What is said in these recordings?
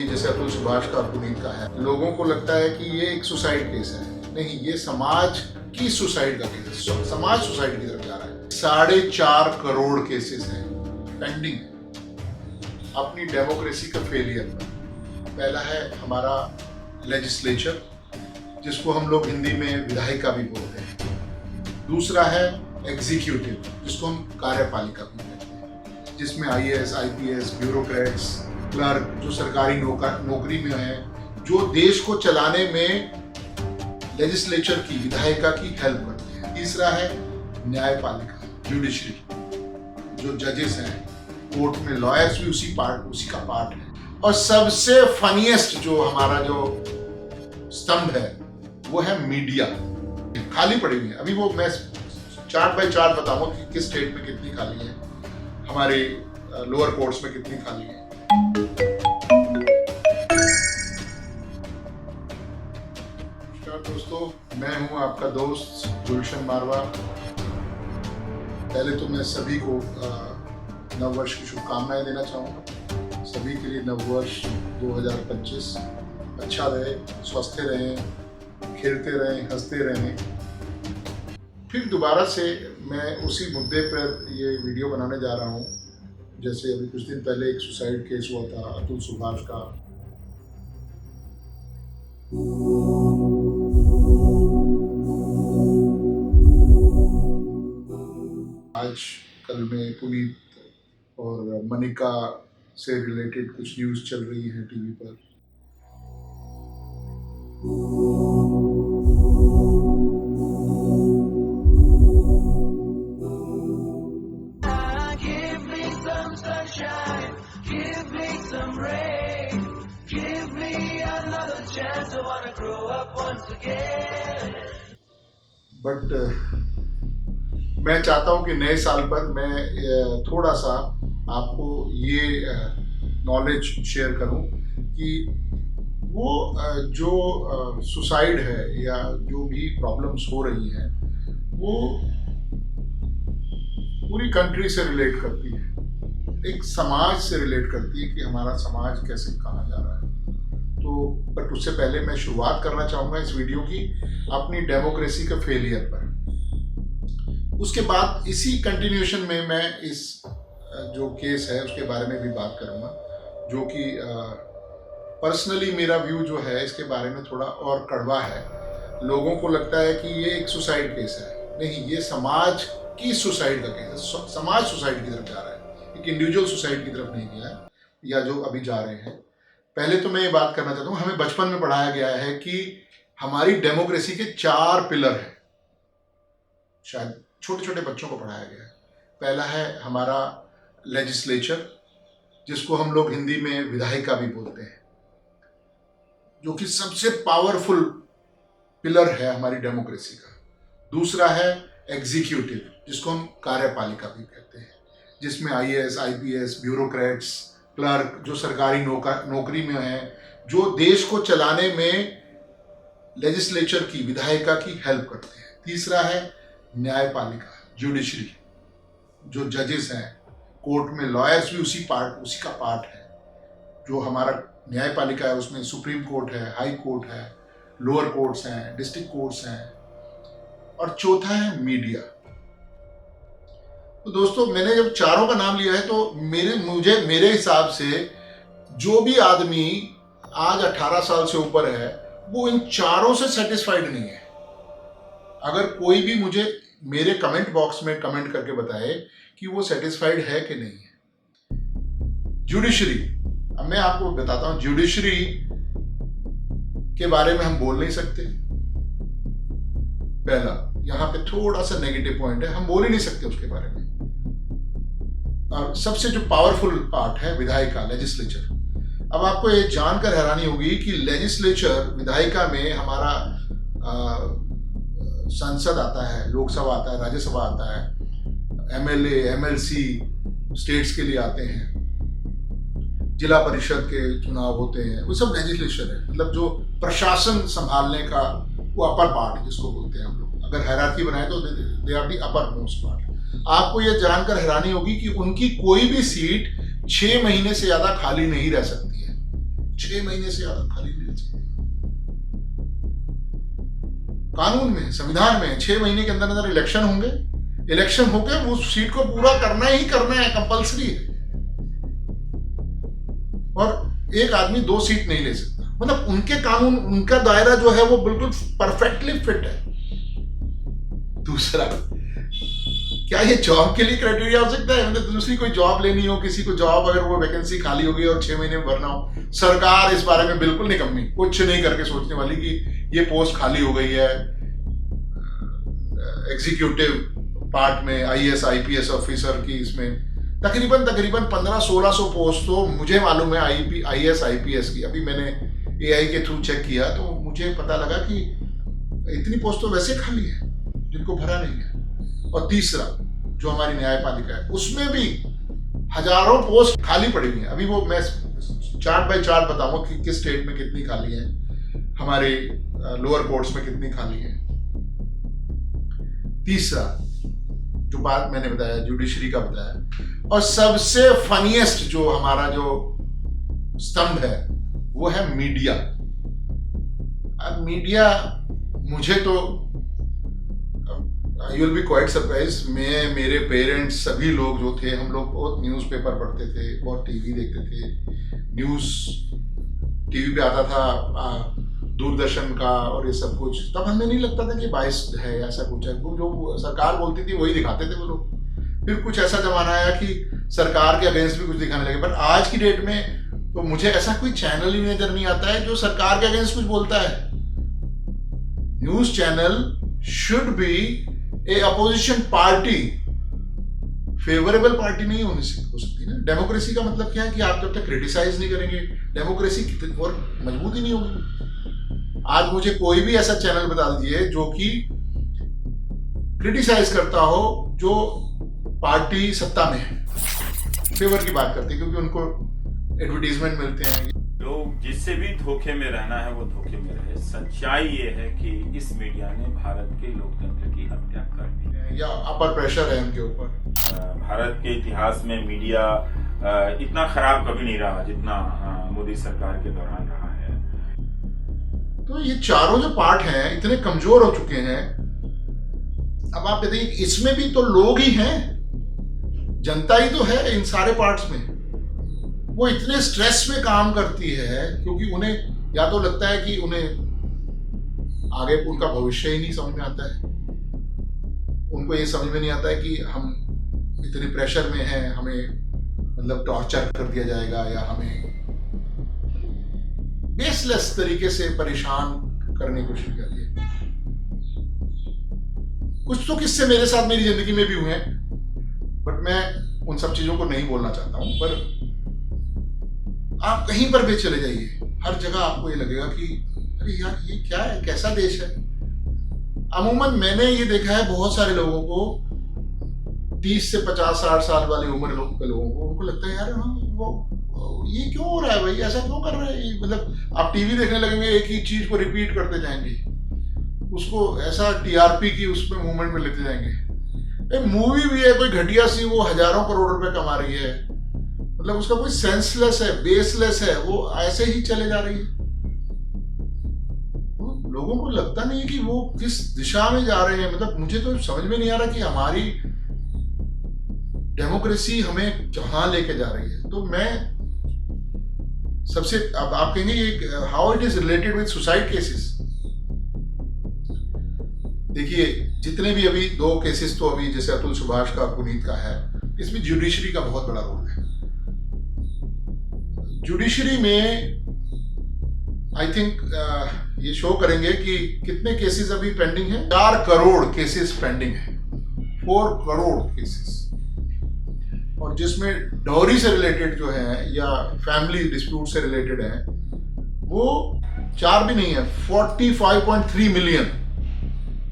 जैसे अतुल सुभाष का पुनीत का है, लोगों को लगता है कि ये एक सुसाइड केस है। नहीं, ये समाज की सुसाइड का केस है। समाज सुसाइड की तरफ जा रहा है। 4.5 करोड़ केसेस हैं पेंडिंग अपनी डेमोक्रेसी का फेलियर पर। पहला है हमारा लेजिस्लेचर, जिसको हम लोग हिंदी में विधायिका भी बोलते हैं। दूसरा है एग्जीक्यूटिव, जिसको हम कार्यपालिका भी कहते हैं, जिसमें IAS, IPS, ब्यूरोक्रेट्स, क्लर्क जो सरकारी नौकरी में है, जो देश को चलाने में लेजिस्लेचर की, विधायिका की हेल्प करते हैं। तीसरा है न्यायपालिका, जुडिशरी, जो जजेस हैं कोर्ट में, लॉयर्स भी उसी का पार्ट है। और सबसे फनीएस्ट जो हमारा जो स्तंभ है वो है मीडिया। खाली पड़ी हुई है अभी, वो मैं चार्ट बाय चार्ट बताऊंगा कि किस स्टेट में कितनी खाली है, हमारे लोअर कोर्ट्स में कितनी खाली है। नमस्कार दोस्तों, मैं हूं आपका दोस्त गुलशन मारवा। पहले तो मैं सभी को नववर्ष की शुभकामनाएं देना चाहूँगा। सभी के लिए नववर्ष 2025 अच्छा रहे, स्वस्थ रहें, खेलते रहें, हंसते रहें। फिर दोबारा से मैं उसी मुद्दे पर ये वीडियो बनाने जा रहा हूँ। जैसे अभी कुछ दिन पहले एक सुसाइड केस हुआ था अतुल सुभाष का। आज कल में पुनीत और मनिका से रिलेटेड कुछ न्यूज़ चल रही है टीवी पर। बट मैं चाहता हूं कि नए साल पर मैं थोड़ा सा आपको ये नॉलेज शेयर करूं कि वो जो सुसाइड है या जो भी प्रॉब्लम्स हो रही हैं वो पूरी कंट्री से रिलेट करती है, एक समाज से रिलेट करती है कि हमारा समाज कैसे कहाँ जा रहा है। तो बट उससे पहले मैं शुरुआत करना चाहूँगा इस वीडियो की अपनी डेमोक्रेसी का फेलियर पर। उसके बाद इसी कंटिन्यूएशन में मैं इस जो केस है उसके बारे में भी बात करूँगा, जो कि पर्सनली मेरा व्यू जो है इसके बारे में थोड़ा और कड़वा है। लोगों को लगता है कि ये एक सुसाइड केस है। नहीं, ये समाज की सुसाइड का केस है। समाज सुसाइड की तरफ जा रहा है, एक इंडिविजुअल सुसाइड की तरफ नहीं गया है, या जो अभी जा रहे हैं। पहले तो मैं ये बात करना चाहता हूँ, हमें बचपन में पढ़ाया गया है कि हमारी डेमोक्रेसी के 4 पिलर हैं। शायद छोटे छोटे बच्चों को पढ़ाया गया है। पहला है हमारा लेजिस्लेचर, जिसको हम लोग हिंदी में विधायिका भी बोलते हैं, जो कि सबसे पावरफुल पिलर है हमारी डेमोक्रेसी का। दूसरा है एग्जीक्यूटिव, जिसको हम कार्यपालिका भी कहते हैं, जिसमें IAS, IPS, ब्यूरोक्रेट्स, क्लर्क जो सरकारी नौकरी में है, जो देश को चलाने में लेजिस्लेचर की, विधायिका की हेल्प करते हैं। तीसरा है न्यायपालिका, जुडिशरी, जो जजेस हैं कोर्ट में, लॉयर्स भी उसी का पार्ट है। जो हमारा न्यायपालिका है उसमें सुप्रीम कोर्ट है, हाई कोर्ट है, लोअर कोर्ट्स हैं, डिस्ट्रिक्ट कोर्ट्स हैं। और चौथा है मीडिया। तो दोस्तों, मैंने जब चारों का नाम लिया है तो मेरे हिसाब से जो भी आदमी आज 18 साल से ऊपर है वो इन चारों से सेटिस्फाइड नहीं है। अगर कोई भी मुझे मेरे कमेंट बॉक्स में कमेंट करके बताए कि वो सेटिस्फाइड है कि नहीं है। जुडिशरी, अब मैं आपको बताता हूं, जुडिशरी के बारे में हम बोल नहीं सकते। पहला यहां पे थोड़ा सा नेगेटिव पॉइंट है, हम बोल ही नहीं सकते उसके बारे में। और सबसे जो पावरफुल पार्ट है विधायिका, लेजिस्लेचर। अब आपको ये जानकर हैरानी होगी कि लेजिस्लेचर, विधायिका में हमारा संसद आता है, लोकसभा आता है, राज्यसभा आता है, MLA, MLC स्टेट्स के लिए आते हैं, जिला परिषद के चुनाव होते हैं, वो सब लेजिस्लेचर है। मतलब जो प्रशासन संभालने का वो अपर पार्ट जिसको बोलते हैं हम लोग। अगर हायरार्की बनाए तो they are the upper most part. आपको यह जानकर हैरानी होगी कि उनकी कोई भी सीट 6 महीने से ज्यादा खाली नहीं रह सकती है। 6 महीने से ज्यादा खाली नहीं रह सकते। कानून में, संविधान में 6 महीने के अंदर अंदर इलेक्शन होंगे, इलेक्शन होकर वो सीट को पूरा करना ही करना है, कंपल्सरी है। और एक आदमी 2 सीट नहीं ले सकता। मतलब उनके कानून, उनका दायरा जो है वो बिल्कुल परफेक्टली फिट है। दूसरा, क्या ये जॉब के लिए क्राइटेरिया हो सकता है? मतलब दूसरी कोई जॉब लेनी हो, किसी को जॉब, अगर वो वैकेंसी खाली हो गई और 6 महीने में भरना हो, सरकार इस बारे में बिल्कुल निकम्मी, कुछ नहीं करके सोचने वाली कि ये पोस्ट खाली हो गई है। एग्जीक्यूटिव पार्ट में IAS IPS ऑफिसर की, इसमें तकरीबन 1500-1600 पोस्ट तो मुझे मालूम है IAS IPS की। अभी मैंने AI के थ्रू चेक किया तो मुझे पता लगा कि इतनी पोस्ट तो वैसे खाली है जिनको भरा नहीं है। और तीसरा, जो हमारी न्यायपालिका है, उसमें भी हजारों पोस्ट खाली पड़ी हुई हैं। अभी वो मैं चार्ट बाय चार्ट बताऊंगा कि किस स्टेट में कितनी खाली है, हमारे लोअर कोर्ट्स में कितनी खाली है। तीसरा जो बात मैंने बताया, जुडिशरी का बताया, और सबसे फनीएस्ट जो हमारा जो स्तंभ है वो है मीडिया। अब मीडिया, मुझे तो you will be quite surprise, मैं, मेरे पेरेंट्स, सभी लोग जो थे, हम लोग बहुत न्यूज़पेपर पढ़ते थे, बहुत टीवी देखते थे। न्यूज़ टीवी पे आता था, दूरदर्शन का और ये सब कुछ। तब हमें नहीं लगता था कि बाइस्ड है, ऐसा कुछ है। वो जो सरकार बोलती थी वही दिखाते थे वो लोग। फिर कुछ ऐसा जमाना आया कि सरकार के अगेंस्ट भी कुछ दिखाने लगे। पर आज की डेट में तो मुझे ऐसा कोई चैनल ही नजर नहीं आता है जो सरकार के अगेंस्ट कुछ बोलता है। News channel should be A opposition party, favourable party नहीं हो सकती ना। डेमोक्रेसी का मतलब क्या है कि आप जब तक क्रिटिसाइज नहीं करेंगे, डेमोक्रेसी और मजबूत ही नहीं होगी। आज मुझे कोई भी ऐसा चैनल बता दीजिए जो कि क्रिटिसाइज करता हो जो पार्टी सत्ता में है, फेवर की बात करते हैं, क्योंकि उनको एडवर्टीजमेंट मिलते हैं। लोग जिससे भी धोखे में रहना है वो धोखे में रहे। सच्चाई ये है कि इस मीडिया ने भारत के लोकतंत्र की हत्या कर दी, या अपर प्रेशर है उनके ऊपर। भारत के इतिहास में मीडिया इतना खराब कभी नहीं रहा जितना मोदी सरकार के दौरान रहा है। तो ये चारों जो पार्ट हैं इतने कमजोर हो चुके हैं। अब आप देखिए, इसमें भी तो लोग ही हैं, जनता ही तो है इन सारे पार्ट्स में। वो इतने स्ट्रेस में काम करती है क्योंकि उन्हें या तो लगता है कि उन्हें आगे उनका भविष्य ही नहीं समझ में आता है। उनको ये समझ में नहीं आता है कि हम इतने प्रेशर में हैं, हमें मतलब टॉर्चर कर दिया जाएगा या हमें बेसलेस तरीके से परेशान करने की कोशिश करती है। कुछ तो किस्से मेरे साथ मेरी जिंदगी में भी हुए हैं, बट मैं उन सब चीजों को नहीं बोलना चाहता हूं। पर आप कहीं पर भी चले जाइए, हर जगह आपको ये लगेगा कि अरे यार ये क्या है, कैसा देश है। अमूमन मैंने ये देखा है बहुत सारे लोगों को, 30 से 50-60 साल वाली उम्र के लोगों को, उनको लगता है यार वो ये क्यों हो रहा है भाई, ऐसा क्यों कर रहे हैं। मतलब आप टीवी देखने लगेंगे, एक ही चीज को रिपीट करते जाएंगे, उसको ऐसा TRP की उसमें मूवमेंट में लेते जाएंगे। एक मूवी भी है कोई घटिया सी, वो हजारों करोड़ रुपए कमा रही है, मतलब उसका कोई सेंसलेस है, बेसलेस है, वो ऐसे ही चले जा रही है। लोगों को लगता नहीं है कि वो किस दिशा में जा रहे हैं। मतलब मुझे तो समझ में नहीं आ रहा कि हमारी डेमोक्रेसी हमें कहां लेके जा रही है। तो मैं सबसे, अब आप कहेंगे how it is related with suicide cases. देखिए, जितने भी अभी 2 केसेस तो अभी जैसे अतुल सुभाष का, पुनीत का है, इसमें जुडिशरी का बहुत बड़ा रोल है। जुडिशरी में आई थिंक ये शो करेंगे कि कितने केसेस अभी पेंडिंग है। 4 करोड़ केसेस पेंडिंग है, 4 करोड़ केसेस, और जिसमें डॉरी से रिलेटेड जो है या फैमिली डिस्प्यूट से रिलेटेड है वो 4 भी नहीं है, 45.3 million,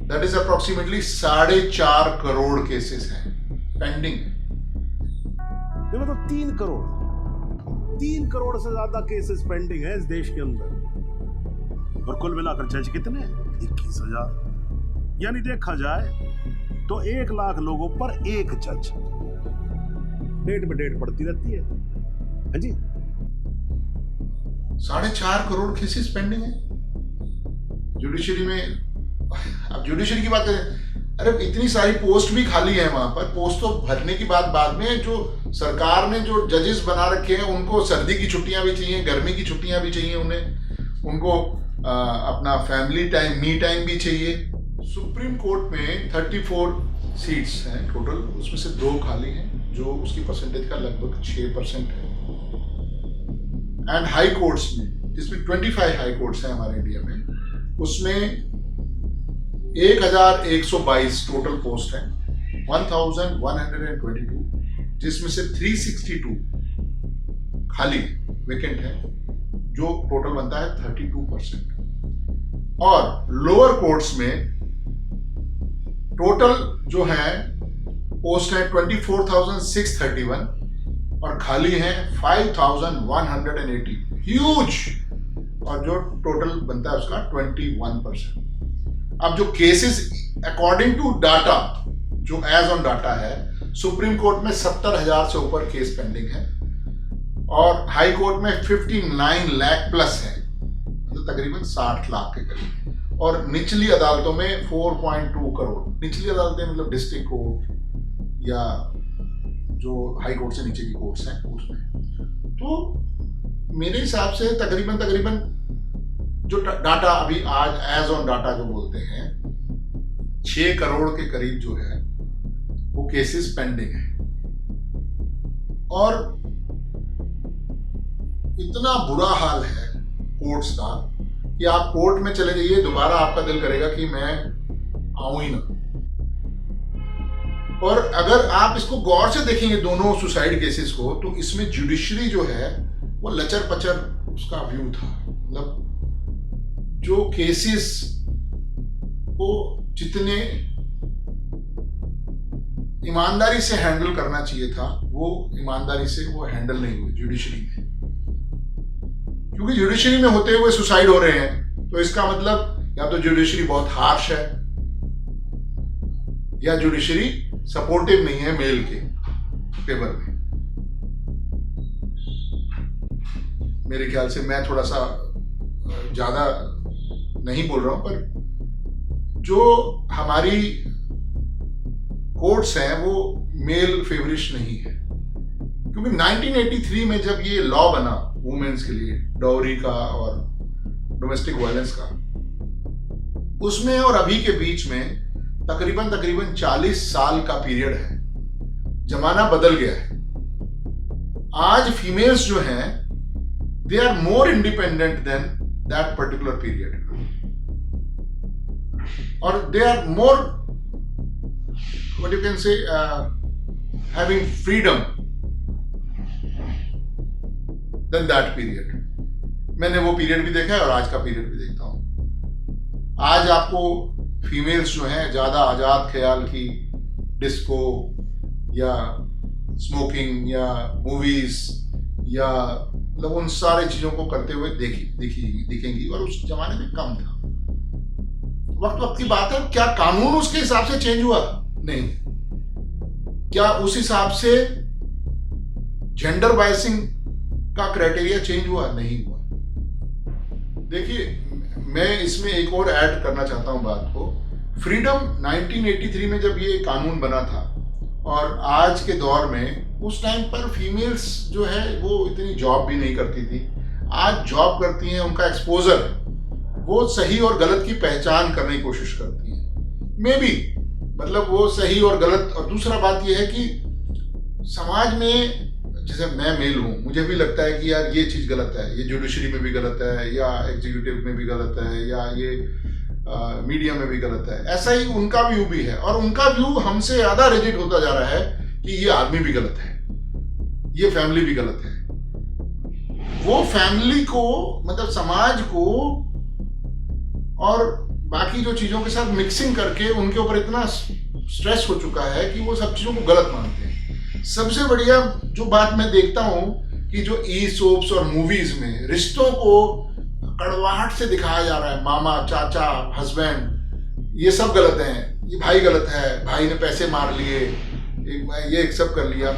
that is approximately 4.5 crore cases हैं पेंडिंग। ये मतलब 3 करोड़ से ज्यादा केसेस पेंडिंग है इस देश के अंदर, और कुल मिलाकर जज कितने? 21,000। यानी देखा जाए तो 1 लाख लोगों पर 1 जज। डेट पे डेट पड़ती रहती है जी। 4.5 करोड़ केसेस पेंडिंग है जुडिशरी में। अब जुडिशरी की बात करें, अरे इतनी सारी पोस्ट भी खाली है वहां पर, पोस्ट तो भरने की बात बाद में। जो सरकार ने जो जजेस बना रखे हैं उनको सर्दी की छुट्टियां भी चाहिए, गर्मी की छुट्टियां भी चाहिए उन्हें, उनको अपना फैमिली टाइम, मी टाइम भी चाहिए। सुप्रीम कोर्ट में 34 सीट्स हैं टोटल, उसमें से 2 खाली हैं जो उसकी परसेंटेज का लगभग 6% है। एंड हाई कोर्ट्स में, जिसमें 25 हाई कोर्ट्स हैं हमारे इंडिया में, उसमें 1122 टोटल पोस्ट है, 1122, जिसमें से 362 खाली वेकेंट है, जो टोटल बनता है 32%। और लोअर कोर्ट्स में टोटल जो है पोस्ट है 24,631 और खाली है 5,180, ह्यूज। और जो टोटल बनता है उसका 21%। अब जो केसेस अकॉर्डिंग टू डाटा, जो एज ऑन डाटा है, सुप्रीम कोर्ट में 70,000 से ऊपर केस पेंडिंग है और हाई कोर्ट में 59 लाख प्लस है, मतलब तकरीबन 60 लाख के करीब। और निचली अदालतों में 4.2 करोड़, निचली अदालतें मतलब डिस्ट्रिक्ट कोर्ट या जो हाई कोर्ट से नीचे की कोर्ट्स हैं उसमें। तो मेरे हिसाब से तकरीबन जो डाटा अभी आज एज ऑन डाटा जो बोलते हैं, 6 करोड़ के करीब जो है वो केसेस पेंडिंग है। और इतना बुरा हाल है कोर्ट्स का कि आप कोर्ट में चले जाइए, दोबारा आपका दिल करेगा कि मैं आऊं ही ना। और अगर आप इसको गौर से देखेंगे दोनों सुसाइड केसेस को, तो इसमें जुडिशरी जो है वो लचर पचर उसका व्यू था। मतलब जो केसेस को जितने ईमानदारी से हैंडल करना चाहिए था, वो ईमानदारी से वो हैंडल नहीं हुए जुडिशरी में। क्योंकि जुडिशरी में होते हुए सुसाइड हो रहे हैं, तो इसका मतलब या तो जुडिशरी बहुत हार्श है या जुडिशरी सपोर्टिव नहीं है मेल के फेवर में। मेरे ख्याल से मैं थोड़ा सा ज्यादा नहीं बोल रहा हूं, पर जो हमारी कोर्ट्स हैं वो मेल फेवरिश नहीं है। क्योंकि 1983 में जब ये लॉ बना वुमेन्स के लिए, डाउरी का और डोमेस्टिक वायलेंस का, उसमें और अभी के बीच में तकरीबन 40 साल का पीरियड है। जमाना बदल गया है। आज फीमेल्स जो हैं, they are more independent than that particular period, और they are more what you can say having freedom than that period. मैंने वो पीरियड भी देखा है और आज का पीरियड भी देखता हूं। आज आपको फीमेल्स जो हैं ज्यादा आजाद ख्याल की डिस्को या स्मोकिंग या मूवीज या मतलब उन सारी चीजों को करते हुए दिखेंगी, और उस जमाने में कम था। वक्त की बात है। क्या कानून उसके हिसाब से चेंज हुआ? नहीं। क्या उस हिसाब से जेंडर बायसिंग का क्राइटेरिया चेंज हुआ? नहीं हुआ। देखिए, मैं इसमें एक और ऐड करना चाहता हूं बात को। फ्रीडम 1983 में जब ये कानून बना था और आज के दौर में, उस टाइम पर फीमेल्स जो है वो इतनी जॉब भी नहीं करती थी। आज जॉब करती हैं, उनका एक्सपोजर है, वो सही और गलत की पहचान करने की कोशिश करती हैं। मे बी मतलब वो सही और गलत। और दूसरा बात ये है कि समाज में, जैसे मैं मेल हूँ, मुझे भी लगता है कि यार ये चीज़ गलत है, ये जुडिशरी में भी गलत है, या एग्जीक्यूटिव में भी गलत है, या ये मीडिया में भी गलत है। ऐसा ही उनका व्यू भी है, और उनका व्यू हमसे ज़्यादा रिजिड होता जा रहा है कि ये आदमी भी गलत है, ये फैमिली भी गलत है। वो फैमिली को, मतलब समाज को और बाकी जो चीज़ों के साथ मिक्सिंग करके उनके ऊपर इतना स्ट्रेस हो चुका है कि वो सब चीज़ों को गलत मानते हैं। सबसे बढ़िया जो बात मैं देखता हूँ कि जो ई सोप्स और मूवीज में रिश्तों को कड़वाहट से दिखाया जा रहा है, मामा, चाचा, हस्बैंड, ये सब गलत हैं, ये भाई गलत है, भाई ने पैसे मार लिए, ये एक्सेप्ट कर लिया।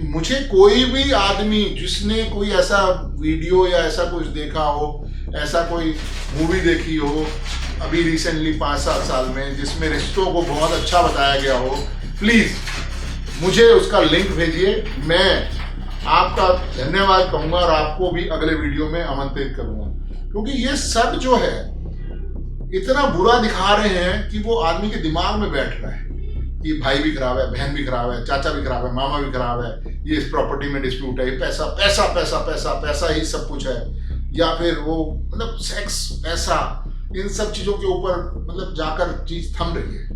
मुझे कोई भी आदमी जिसने कोई ऐसा वीडियो या ऐसा कुछ देखा हो, ऐसा कोई मूवी देखी हो अभी रिसेंटली 5-7 साल में जिसमें रिश्तों को बहुत अच्छा बताया गया हो, प्लीज मुझे उसका लिंक भेजिए। मैं आपका धन्यवाद कहूंगा और आपको भी अगले वीडियो में आमंत्रित करूंगा, क्योंकि ये सब जो है इतना बुरा दिखा रहे हैं कि वो आदमी के दिमाग में बैठ रहा है कि भाई भी खराब है, बहन भी खराब है, चाचा भी खराब है, मामा भी खराब है, ये इस प्रॉपर्टी में डिस्प्यूट है, पैसा पैसा पैसा पैसा पैसा ही सब कुछ है, या फिर वो मतलब सेक्स, पैसा, इन सब चीजों के ऊपर मतलब जाकर चीज थम रही है।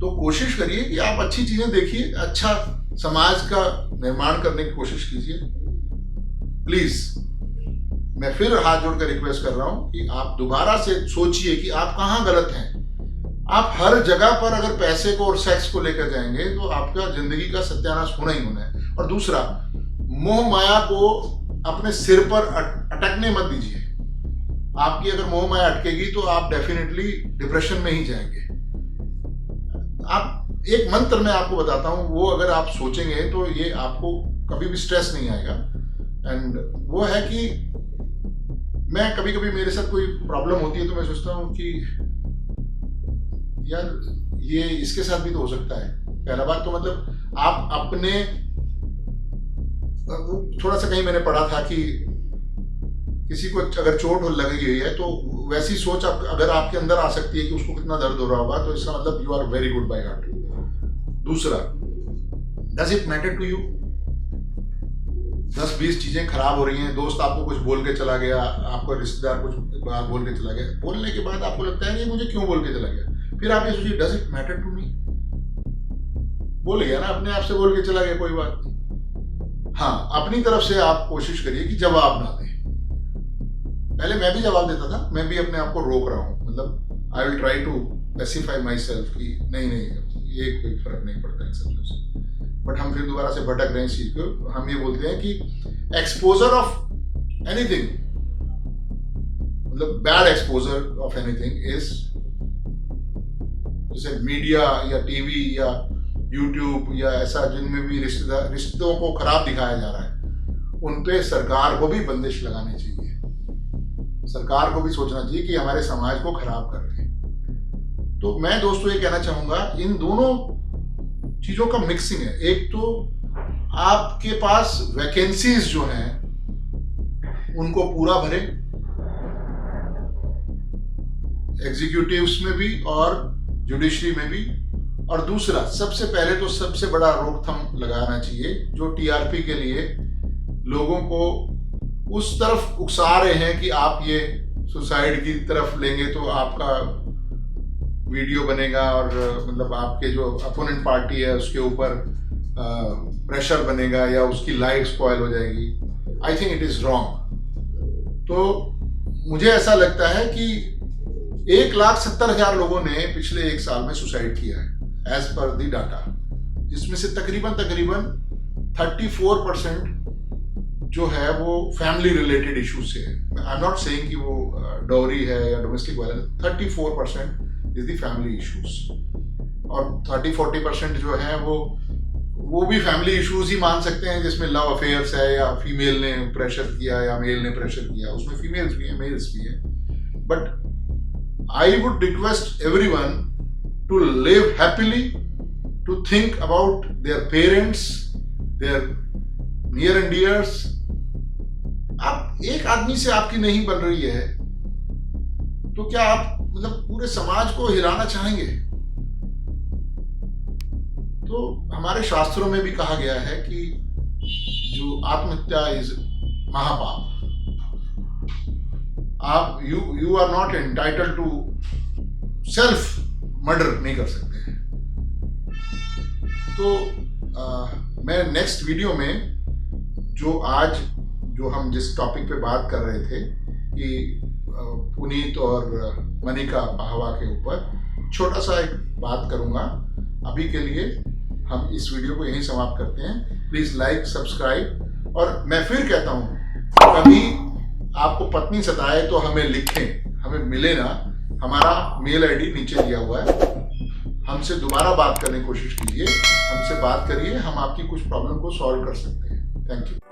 तो कोशिश करिए कि आप अच्छी चीजें देखिए, अच्छा समाज का निर्माण करने की कोशिश कीजिए। प्लीज मैं फिर हाथ जोड़कर रिक्वेस्ट कर रहा हूं कि आप दोबारा से सोचिए कि आप कहां गलत हैं। आप हर जगह पर अगर पैसे को और सेक्स को लेकर जाएंगे तो आपका जिंदगी का सत्यानाश होना ही होना है। और दूसरा, मोह माया को अपने सिर पर अटकने मत दीजिए। आपकी अगर मोह माया अटकेगी तो आप डेफिनेटली डिप्रेशन में ही जाएंगे। आप एक मंत्र मैं आपको बताता हूं, वो अगर आप सोचेंगे तो ये आपको कभी भी स्ट्रेस नहीं आएगा। एंड वो है कि मैं कभी कभी मेरे साथ कोई प्रॉब्लम होती है तो मैं सोचता हूं कि यार ये इसके साथ भी तो हो सकता है। पहला बात तो मतलब आप अपने, थोड़ा सा कहीं मैंने पढ़ा था कि किसी को अगर चोट लगी हुई है तो वैसी सोच अगर आपके अंदर आ सकती है कि उसको कितना दर्द हो रहा होगा, तो इसका मतलब you are very good by heart. दूसरा, does it matter to you? 10-20 चीजें खराब हो रही हैं, दोस्त आपको कुछ बोल के चला गया, आपका रिश्तेदार कुछ बात बोल के चला गया, बोलने के बाद आपको लगता है कि मुझे क्यों बोल के चला गया, फिर आप ये सोचिए does it matter to me? बोल गया ना, अपने आप से बोल के चला गया, कोई बात नहीं। हाँ, अपनी तरफ से आप कोशिश करिए कि जवाब ना दें। पहले मैं भी जवाब देता था, मैं भी अपने आप को रोक रहा हूँ, मतलब I will try to pacify myself कि नहीं ये कोई फर्क नहीं पड़ता इन सब चीजों से। बट हम फिर दोबारा से भटक रहे हैं इस चीज को। हम ये बोलते हैं कि एक्सपोजर ऑफ एनीथिंग, मतलब bad exposure of anything is, जैसे मीडिया या टीवी या यूट्यूब या ऐसा जिनमें भी रिश्तों को खराब दिखाया जा रहा है, उन पे सरकार को भी बंदिश लगानी चाहिए। सरकार को भी सोचना चाहिए कि हमारे समाज को खराब कर रहे हैं। तो मैं दोस्तों ये कहना चाहूंगा, इन दोनों चीजों का मिक्सिंग है। एक तो आपके पास वैकेंसीज जो हैं उनको पूरा भरें, एग्जीक्यूटिव्स में भी और जुडिशरी में भी। और दूसरा, सबसे पहले तो सबसे बड़ा रोकथाम लगाना चाहिए जो टीआरपी के लिए लोगों को उस तरफ उकसा रहे हैं कि आप ये सुसाइड की तरफ लेंगे तो आपका वीडियो बनेगा और मतलब आपके जो अपोनेंट पार्टी है उसके ऊपर प्रेशर बनेगा या उसकी लाइफ स्पॉइल हो जाएगी। I think it is wrong. तो मुझे ऐसा लगता है कि 1,70,000 लोगों ने पिछले 1 साल में सुसाइड किया है एज पर दी डाटा, जिसमें से तकरीबन 34% जो है वो फैमिली रिलेटेड इश्यूज से है। आई एम नॉट सेइंग कि वो डॉरी है या domestic violence, 34% is the family issues. और 30-40% जो है वो भी फैमिली इश्यूज ही मान सकते हैं, जिसमें लव अफेयर्स है या फीमेल ने प्रेशर किया या मेल ने प्रेशर किया, उसमें फीमेल्स भी हैं, मेल्स भी हैं। But I would request everyone to live happily, to think about their parents, their near and dears. आप एक आदमी से आपकी नहीं बन रही है तो क्या आप मतलब पूरे समाज को हिलाना चाहेंगे? तो हमारे शास्त्रों में भी कहा गया है कि जो आत्महत्या इज महापाप। आप you are not entitled to self murder नहीं कर सकते हैं। तो मैं नेक्स्ट वीडियो में जो हम जिस टॉपिक पे बात कर रहे थे कि पुनीत और मनिका पाहवा के ऊपर छोटा सा एक बात करूंगा। अभी के लिए हम इस वीडियो को यहीं समाप्त करते हैं। Please like, subscribe. और मैं फिर कहता हूं, कभी आपको पत्नी सताए तो हमें लिखें, हमें मिले ना। हमारा मेल आईडी नीचे दिया हुआ है। हमसे दोबारा बात करने की कोशिश कीजिए, हमसे बात करिए, हम आपकी कुछ प्रॉब्लम को सॉल्व कर सकते हैं। Thank you.